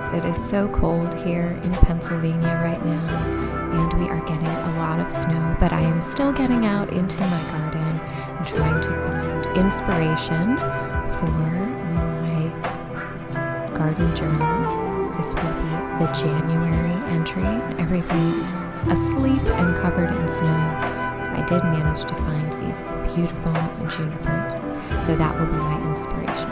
goodness, it is so cold here in Pennsylvania right now, and we are getting a lot of snow, but I am still getting out into my garden and trying to find inspiration for my garden journal. This will be the January entry. Everything is asleep and covered in snow, but I did manage to find these beautiful junipers, so that will be my inspiration.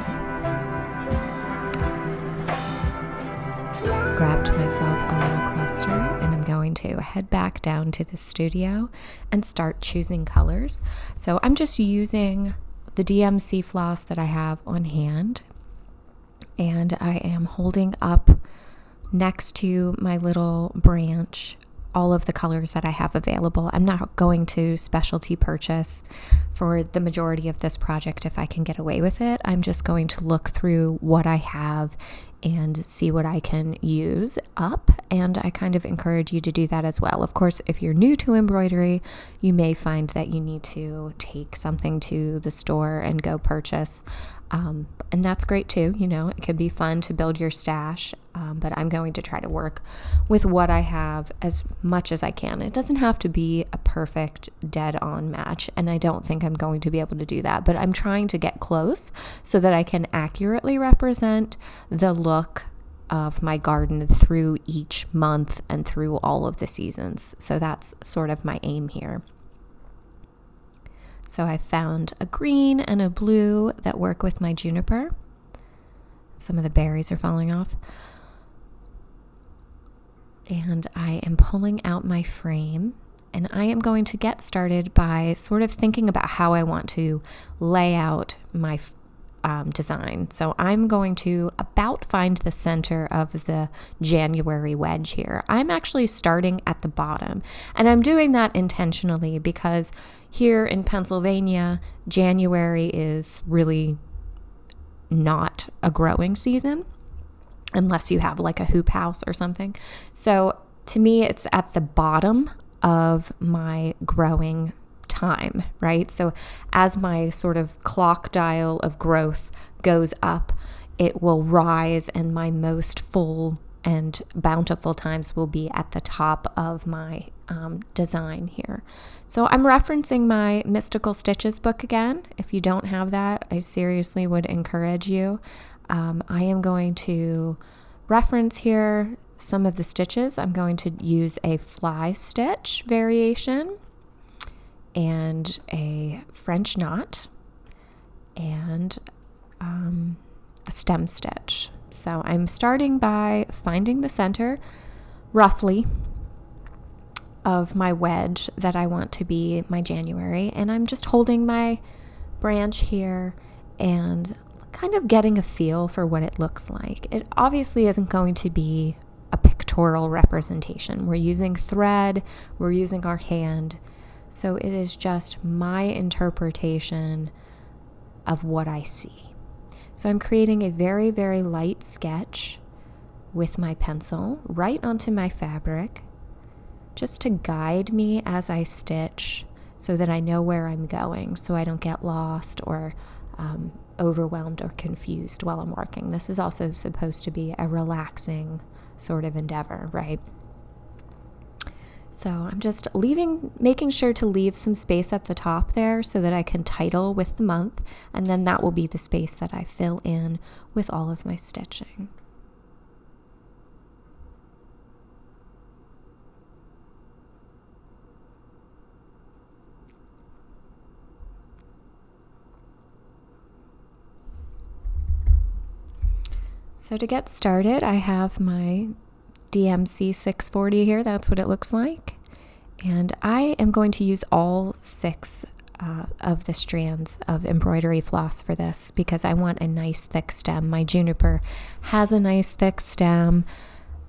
Grabbed myself a little cluster, and I'm going to head back down to the studio and start choosing colors. So I'm just using the DMC floss that I have on hand, and I am holding up next to my little branch all of the colors that I have available. I'm not going to specialty purchase for the majority of this project if I can get away with it. I'm just going to look through what I have and see what I can use up, and I kind of encourage you to do that as well. Of course, if you're new to embroidery, you may find that you need to take something to the store and go purchase, and that's great too. You know, it could be fun to build your stash, but I'm going to try to work with what I have as much as I can. It doesn't have to be a perfect dead-on match, and I don't think I'm going to be able to do that, but I'm trying to get close so that I can accurately represent the look of my garden through each month and through all of the seasons. So that's sort of my aim here. So I found a green and a blue that work with my juniper. Some of the berries are falling off. And I am pulling out my frame, and I am going to get started by sort of thinking about how I want to lay out my design. So I'm going to about find the center of the January wedge here. I'm actually starting at the bottom, and I'm doing that intentionally because here in Pennsylvania, January is really not a growing season unless you have like a hoop house or something. So to me, it's at the bottom of my growing time, right? So as my sort of clock dial of growth goes up, it will rise, and my most full and bountiful times will be at the top of my design here. So I'm referencing my Mystical Stitches book again. If you don't have that, I seriously would encourage you. I am going to reference here some of the stitches. I'm going to use a fly stitch variation and a French knot and a stem stitch. So I'm starting by finding the center, roughly, of my wedge that I want to be my January, and I'm just holding my branch here and kind of getting a feel for what it looks like. It obviously isn't going to be a pictorial representation. We're using thread, we're using our hand, so it is just my interpretation of what I see. So I'm creating a very, very light sketch with my pencil right onto my fabric, just to guide me as I stitch so that I know where I'm going, so I don't get lost or overwhelmed or confused while I'm working. This is also supposed to be a relaxing sort of endeavor, right? So I'm just making sure to leave some space at the top there so that I can title with the month, and then that will be the space that I fill in with all of my stitching. So to get started, I have my DMC 640 here. That's what it looks like. And I am going to use all 6 of the strands of embroidery floss for this because I want a nice thick stem. My juniper has a nice thick stem,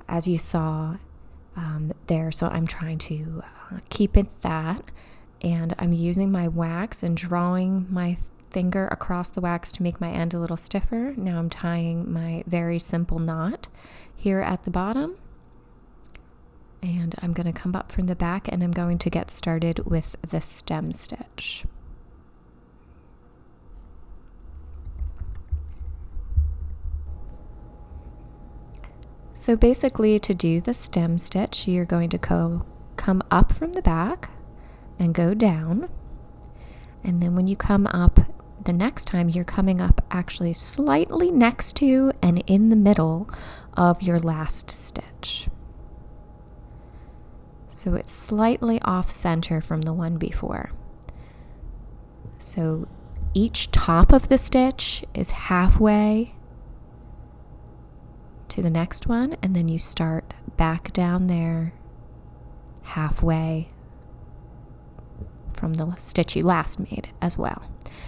as you saw there. So I'm trying to keep it that. And I'm using my wax and drawing my finger across the wax to make my end a little stiffer. Now I'm tying my very simple knot here at the bottom, and I'm going to come up from the back, and I'm going to get started with the stem stitch. So basically, to do the stem stitch, you're going to come up from the back and go down. And then when you come up the next time, you're coming up actually slightly next to and in the middle of your last stitch. So it's slightly off center from the one before. So each top of the stitch is halfway to the next one, and then you start back down there halfway from the stitch you last made as well,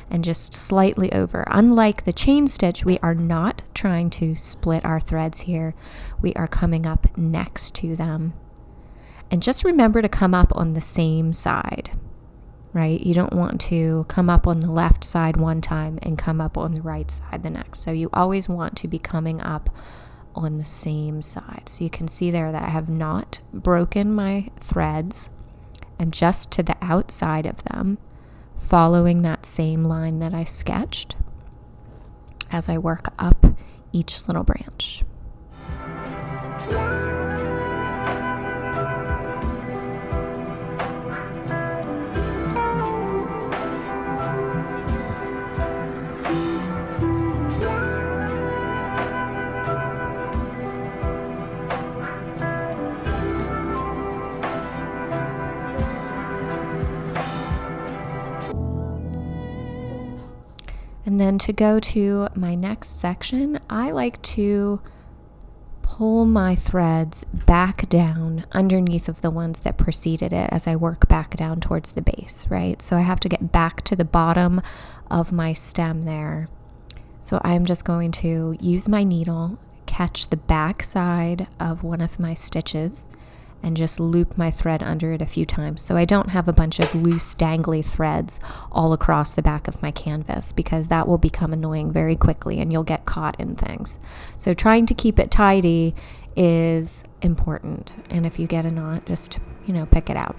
and just slightly over. Unlike the chain stitch, we are not trying to split our threads here. We are coming up next to them. And just remember to come up on the same side, right? You don't want to come up on the left side one time and come up on the right side the next. So you always want to be coming up on the same side. So you can see there that I have not broken my threads. I'm just to the outside of them, following that same line that I sketched as I work up each little branch. And then to go to my next section, I like to pull my threads back down underneath of the ones that preceded it as I work back down towards the base, right? So I have to get back to the bottom of my stem there. So I'm just going to use my needle, catch the back side of one of my stitches, and just loop my thread under it a few times so I don't have a bunch of loose dangly threads all across the back of my canvas, because that will become annoying very quickly and you'll get caught in things. So trying to keep it tidy is important, and if you get a knot, just pick it out.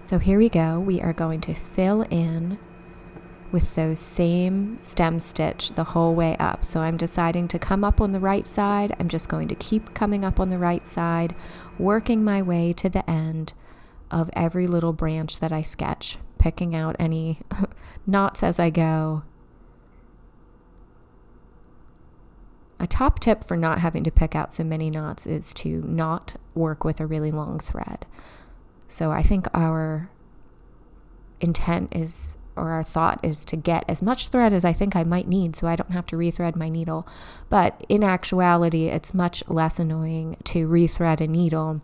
So here we go. We are going to fill in with those same stem stitch the whole way up. So I'm deciding to come up on the right side. I'm just going to keep coming up on the right side, working my way to the end of every little branch that I sketch, picking out any knots as I go. A top tip for not having to pick out so many knots is to not work with a really long thread. So I think our intent is, or our thought is, to get as much thread as I think I might need so I don't have to rethread my needle. But in actuality, it's much less annoying to rethread a needle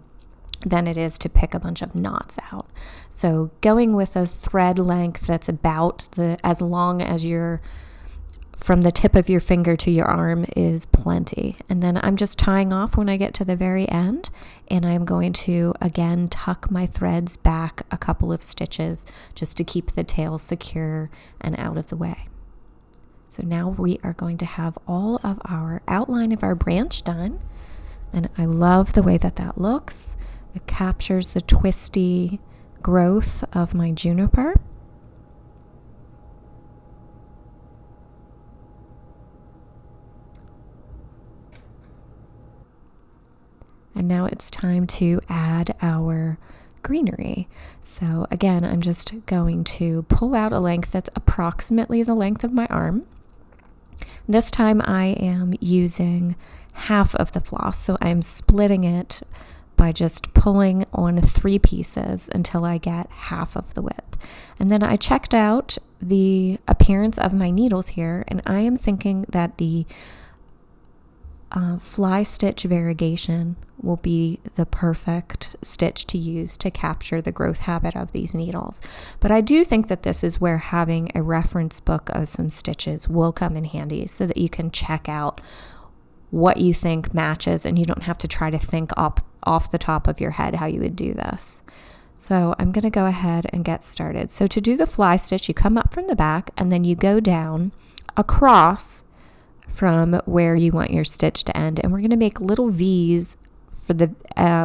than it is to pick a bunch of knots out. So going with a thread length that's about as long as from the tip of your finger to your arm is plenty. And then I'm just tying off when I get to the very end, and I'm going to again tuck my threads back a couple of stitches just to keep the tail secure and out of the way. So now we are going to have all of our outline of our branch done, and I love the way that looks. It captures the twisty growth of my juniper. And now it's time to add our greenery. So again, I'm just going to pull out a length that's approximately the length of my arm. This time I am using half of the floss, so I'm splitting it by just pulling on 3 pieces until I get half of the width. And then I checked out the appearance of my needles here, and I am thinking that the fly stitch variegation will be the perfect stitch to use to capture the growth habit of these needles. But I do think that this is where having a reference book of some stitches will come in handy, so that you can check out what you think matches and you don't have to try to think off the top of your head how you would do this. So I'm going to go ahead and get started. So to do the fly stitch, you come up from the back and then you go down across from where you want your stitch to end, and we're going to make little V's for the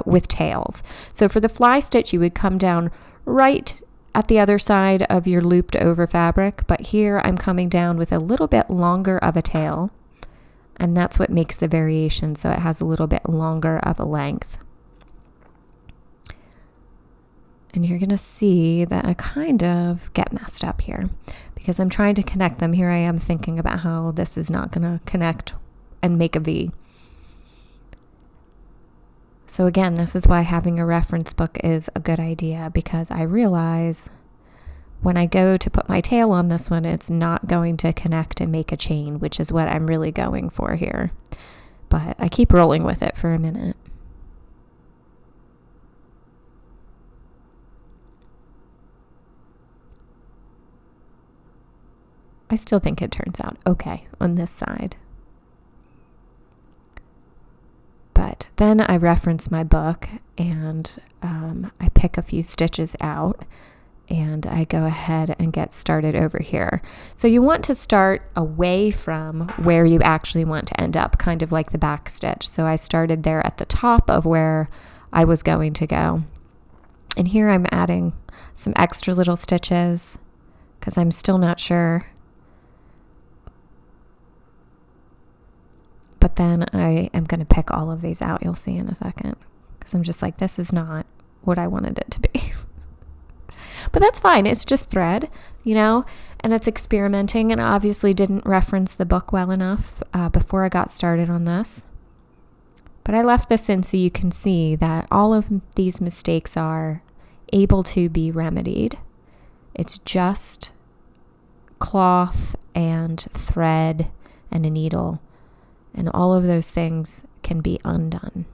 with tails. So for the fly stitch, you would come down right at the other side of your looped over fabric, but here I'm coming down with a little bit longer of a tail, And that's what makes the variation, so it has a little bit longer of a length. And you're going to see that I kind of get messed up here because I'm trying to connect them. Here I am thinking about how this is not going to connect and make a V. So again, this is why having a reference book is a good idea, because I realize when I go to put my tail on this one, it's not going to connect and make a chain, which is what I'm really going for here. But I keep rolling with it for a minute. I still think it turns out okay on this side. But then I reference my book and I pick a few stitches out and I go ahead and get started over here. So you want to start away from where you actually want to end up, kind of like the back stitch. So I started there at the top of where I was going to go. And here I'm adding some extra little stitches because I'm still not sure. But then I am going to pick all of these out, you'll see in a second, because I'm just like, this is not what I wanted it to be. But that's fine. It's just thread, and it's experimenting, and I obviously didn't reference the book well enough before I got started on this. But I left this in so you can see that all of these mistakes are able to be remedied. It's just cloth and thread and a needle. And all of those things can be undone.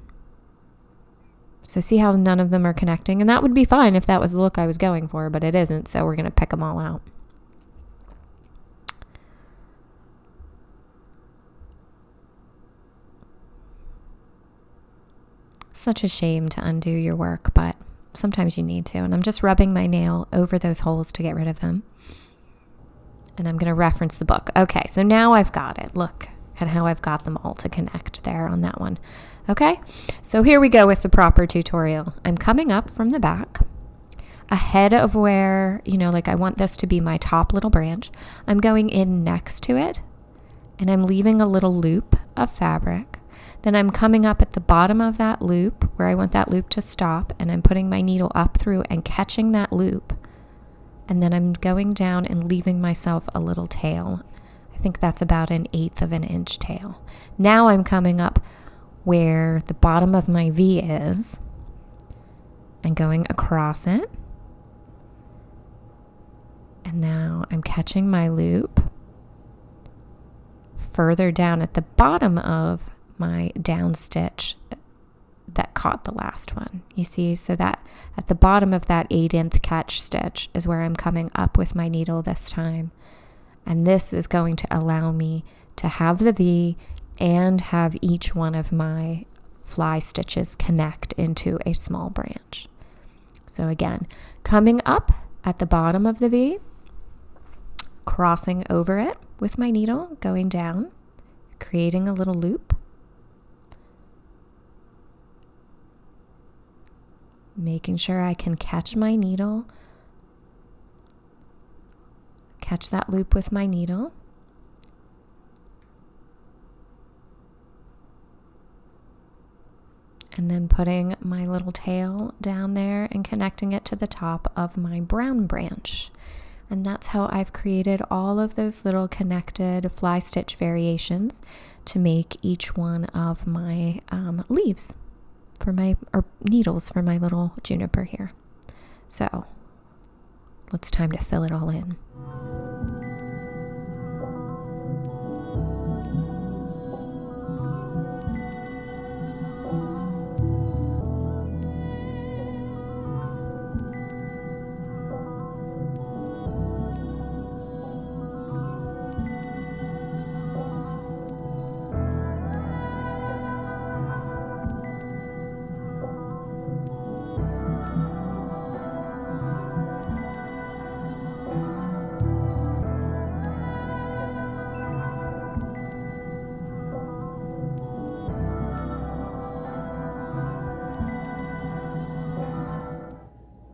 So see how none of them are connecting? And that would be fine if that was the look I was going for, but it isn't, so we're going to pick them all out. Such a shame to undo your work, but sometimes you need to. And I'm just rubbing my nail over those holes to get rid of them. And I'm going to reference the book. Okay, so now I've got it. Look at how I've got them all to connect there on that one. Okay, so here we go with the proper tutorial. I'm coming up from the back, ahead of where, I want this to be my top little branch. I'm going in next to it, and I'm leaving a little loop of fabric. Then I'm coming up at the bottom of that loop where I want that loop to stop, and I'm putting my needle up through and catching that loop. And then I'm going down and leaving myself a little tail. I think that's about 1/8 of an inch tail. Now I'm coming up where the bottom of my V is and going across it. And now I'm catching my loop further down at the bottom of my down stitch that caught the last one. You see, so that at the bottom of that 1/8 catch stitch is where I'm coming up with my needle this time. And this is going to allow me to have the V and have each one of my fly stitches connect into a small branch. So again, coming up at the bottom of the V, crossing over it with my needle, going down, creating a little loop, making sure I can catch my needle, catch that loop with my needle, and then putting my little tail down there and connecting it to the top of my brown branch. And that's how I've created all of those little connected fly stitch variations to make each one of my leaves or needles for my little juniper here. So it's time to fill it all in.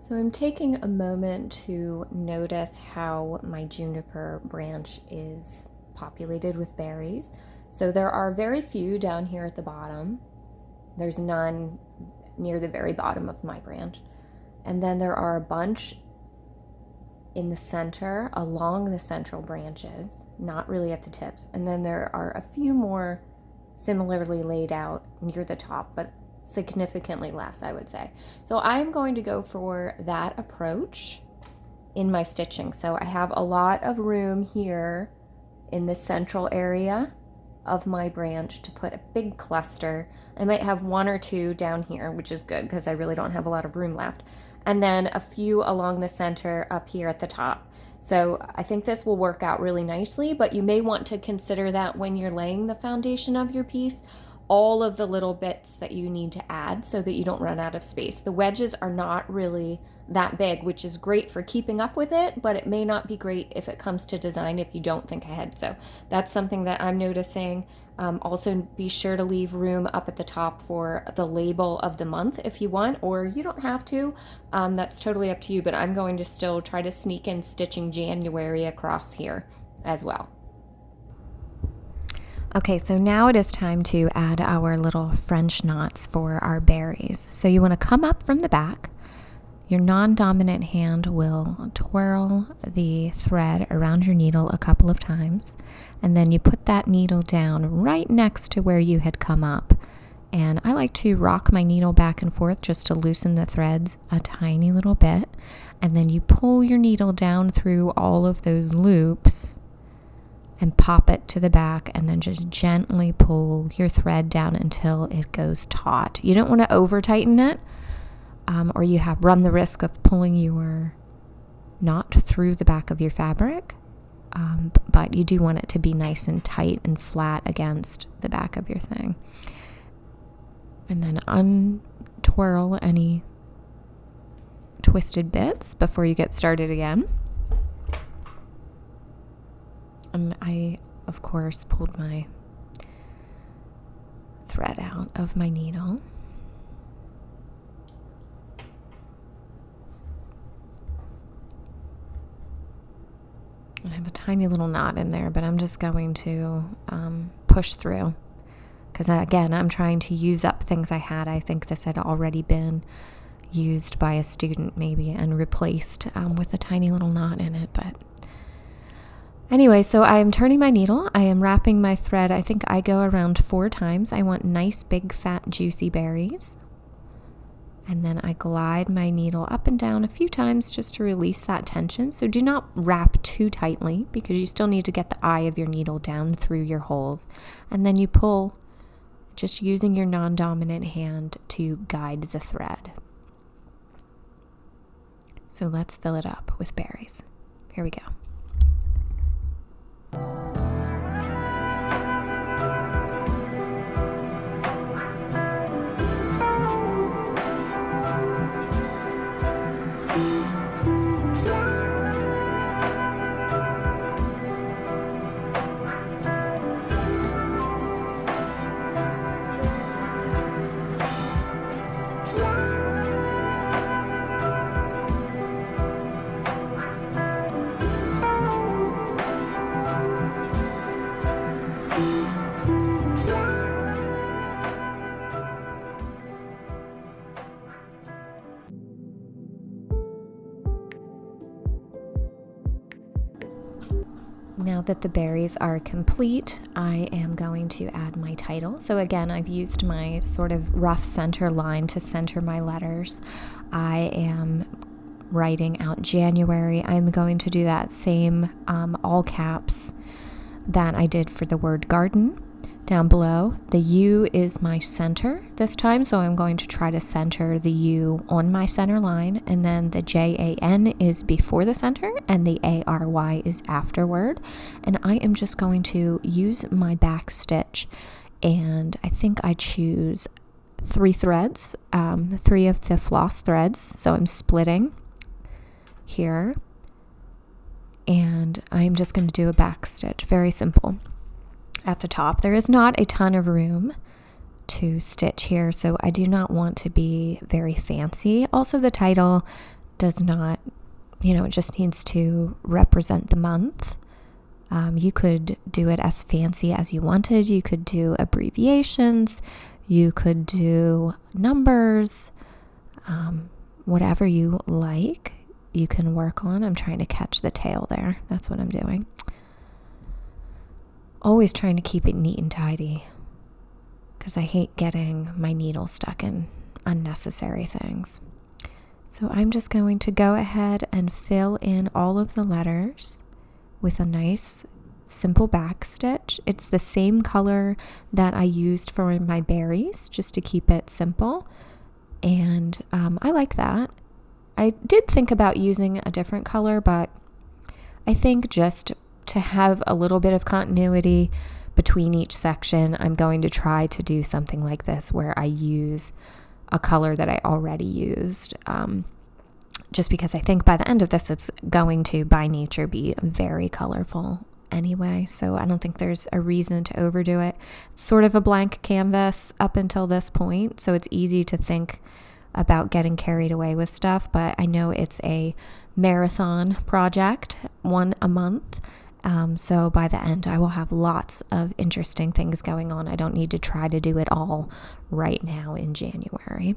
So I'm taking a moment to notice how my juniper branch is populated with berries. So there are very few down here at the bottom. There's none near the very bottom of my branch. And then there are a bunch in the center, along the central branches, not really at the tips. And then there are a few more similarly laid out near the top, but significantly less, I would say. So I'm going to go for that approach in my stitching. So I have a lot of room here in the central area of my branch to put a big cluster. I might have one or two down here, which is good because I really don't have a lot of room left. And then a few along the center up here at the top. So I think this will work out really nicely, but you may want to consider that when you're laying the foundation of your piece, all of the little bits that you need to add so that you don't run out of space. The wedges are not really that big, which is great for keeping up with it, but it may not be great if it comes to design if you don't think ahead. So that's something that I'm noticing. Also be sure to leave room up at the top for the label of the month if you want, or you don't have to. That's totally up to you, but I'm going to still try to sneak in stitching January across here as well. Okay, so now it is time to add our little French knots for our berries. So you want to come up from the back. Your non-dominant hand will twirl the thread around your needle a couple of times, and then you put that needle down right next to where you had come up. And I like to rock my needle back and forth just to loosen the threads a tiny little bit. And then you pull your needle down through all of those loops and pop it to the back, and then just gently pull your thread down until it goes taut. You don't want to over tighten it, or you run the risk of pulling your knot through the back of your fabric, but you do want it to be nice and tight and flat against the back of your thing. And then untwirl any twisted bits before you get started again. And I, of course, pulled my thread out of my needle. I have a tiny little knot in there, but I'm just going to push through. Because, again, I'm trying to use up things I had. I think this had already been used by a student maybe and replaced with a tiny little knot in it, but... Anyway, so I am turning my needle. I am wrapping my thread. I think I go around 4 times. I want nice, big, fat, juicy berries. And then I glide my needle up and down a few times just to release that tension. So do not wrap too tightly because you still need to get the eye of your needle down through your holes. And then you pull, just using your non-dominant hand to guide the thread. So let's fill it up with berries. Here we go. Now that the berries are complete, I am going to add my title. So again, I've used my sort of rough center line to center my letters. I am writing out January. I'm going to do that same all caps that I did for the word garden down below. The U is my center this time, so I'm going to try to center the U on my center line, and then the JAN is before the center and the ARY is afterward. And I am just going to use my back stitch, and I think I choose 3 threads, 3 of the floss threads, so I'm splitting here, and I'm just going to do a back stitch, very simple. At the top, there is not a ton of room to stitch here, so I do not want to be very fancy. Also, the title does not, it just needs to represent the month You could do it as fancy as you wanted. You could do abbreviations. You could do numbers. Whatever you like, you can work on. I'm trying to catch the tail there. That's what I'm doing. Always trying to keep it neat and tidy because I hate getting my needle stuck in unnecessary things. So I'm just going to go ahead and fill in all of the letters with a nice simple back stitch. It's the same color that I used for my berries, just to keep it simple. And I like that. I did think about using a different color, but I think just to have a little bit of continuity between each section, I'm going to try to do something like this where I use a color that I already used. Just because I think by the end of this, it's going to, by nature, be very colorful anyway. So I don't think there's a reason to overdo it. It's sort of a blank canvas up until this point, so it's easy to think about getting carried away with stuff, but I know it's a marathon project, one a month. So by the end, I will have lots of interesting things going on. I don't need to try to do it all right now in January.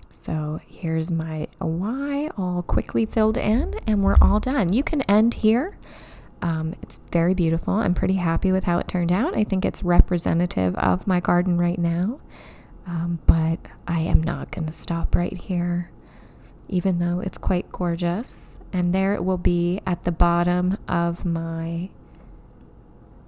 So here's my Y all quickly filled in, and we're all done. You can end here. It's very beautiful. I'm pretty happy with how it turned out. I think it's representative of my garden right now, but I am not going to stop right here, even though it's quite gorgeous. And there it will be at the bottom of my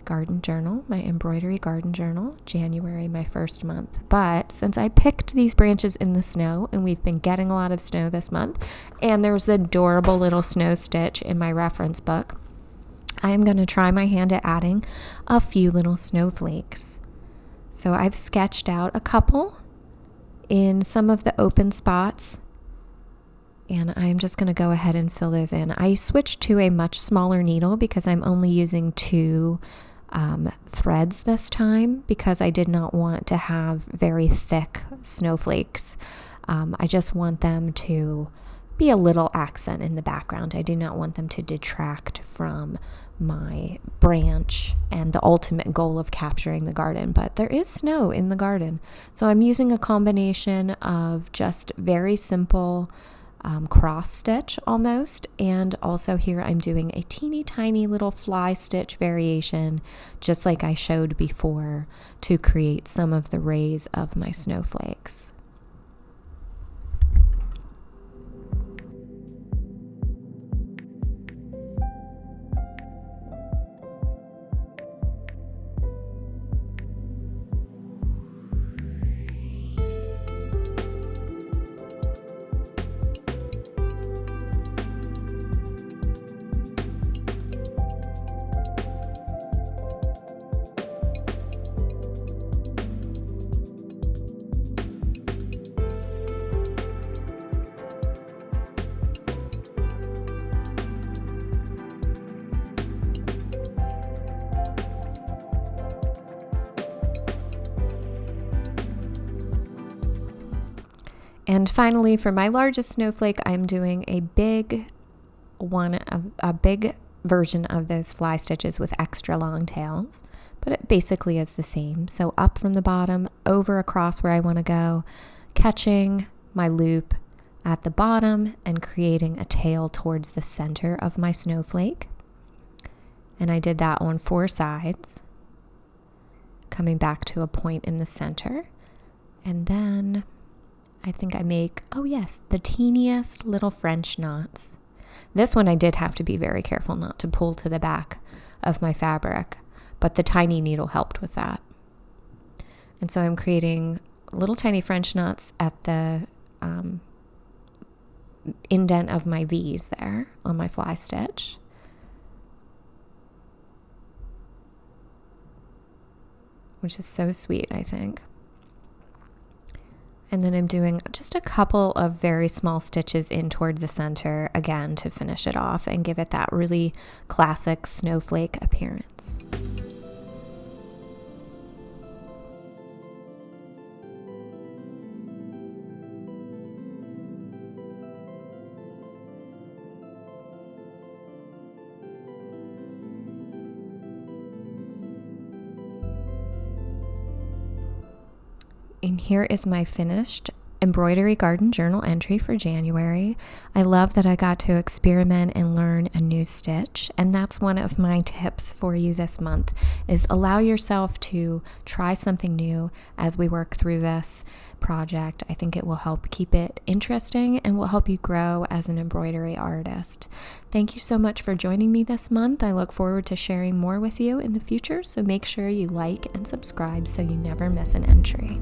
garden journal, my Embroidery Garden Journal, January, my first month. But since I picked these branches in the snow, and we've been getting a lot of snow this month, and there's an adorable little snow stitch in my reference book, I am going to try my hand at adding a few little snowflakes. So I've sketched out a couple in some of the open spots, and I'm just going to go ahead and fill those in. I switched to a much smaller needle because I'm only using 2 threads this time, because I did not want to have very thick snowflakes. I just want them to be a little accent in the background. I do not want them to detract from my branch and the ultimate goal of capturing the garden. But there is snow in the garden, so I'm using a combination of just very simple cross stitch almost, and also here I'm doing a teeny tiny little fly stitch variation, just like I showed before, to create some of the rays of my snowflakes. And finally, for my largest snowflake, I'm doing a big version of those fly stitches with extra long tails, but it basically is the same. So up from the bottom, over across where I want to go, catching my loop at the bottom and creating a tail towards the center of my snowflake. And I did that on 4 sides, coming back to a point in the center. And then I think I make, the teeniest little French knots. This one I did have to be very careful not to pull to the back of my fabric, but the tiny needle helped with that. And so I'm creating little tiny French knots at the indent of my V's there on my fly stitch. Which is so sweet, I think. And then I'm doing just a couple of very small stitches in toward the center, again, to finish it off and give it that really classic snowflake appearance. And here is my finished Embroidery Garden Journal entry for January. I love that I got to experiment and learn a new stitch, and that's one of my tips for you this month, is allow yourself to try something new as we work through this project. I think it will help keep it interesting and will help you grow as an embroidery artist. Thank you so much for joining me this month. I look forward to sharing more with you in the future, so make sure you like and subscribe so you never miss an entry.